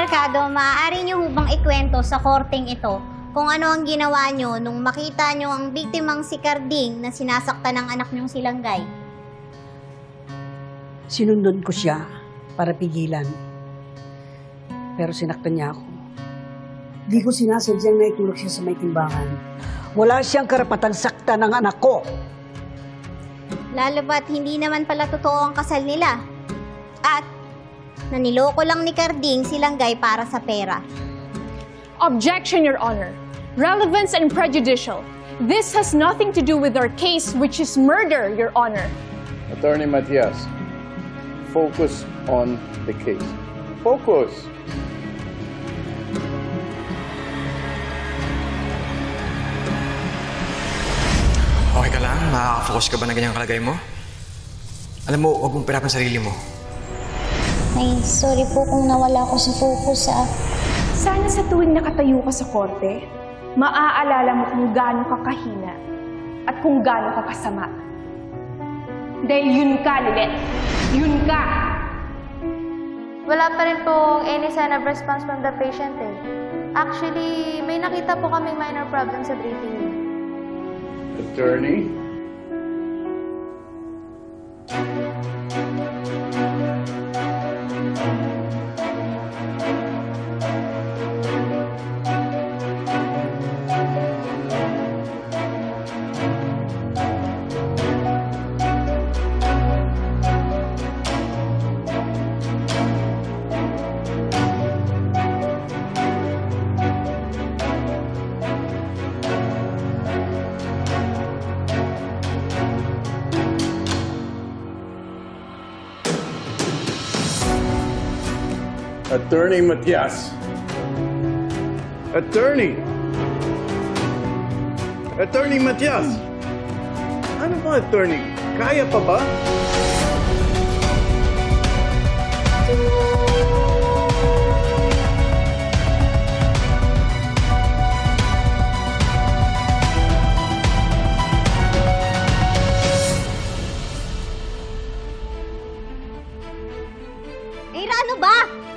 Mercado, maaari niyo hubang ikwento sa korteng ito kung ano ang ginawa niyo nung makita niyo ang biktimang si Carding na sinasaktan ng anak niyong si Langgay? Sinundan ko siya para pigilan. Pero sinaktan niya ako. Di ko sinasadyang naitulog siya sa may timbangan. Wala siyang karapatang saktan ng anak ko. Lalo ba't hindi naman pala totoo ang kasal nila? At naniloko lang ni Carding si Langgay para sa pera. Objection, Your Honor. Relevance and prejudicial. This has nothing to do with our case, which is murder, Your Honor. Attorney Matias, focus on the case. Focus! Okay ka lang? Makaka-focus ka ba na ganyang kalagay mo? Alam mo, huwag mong pirapan sarili mo. Ay, sorry po kung nawala ko sa focus, Sana sa tuwing nakatayo ka sa korte, maaalala mo kung gaano ka kahina at kung gaano ka kasama. Dahil yun ka, Lilet. Yun ka! Wala pa rin pong any sign of response from the patient eh. Actually, may nakita po kaming minor problem sa breathing niya. Attorney? Attorney Matias. Attorney! Attorney Matias! Ano ba, attorney? Kaya pa ba? Ira, ano ba?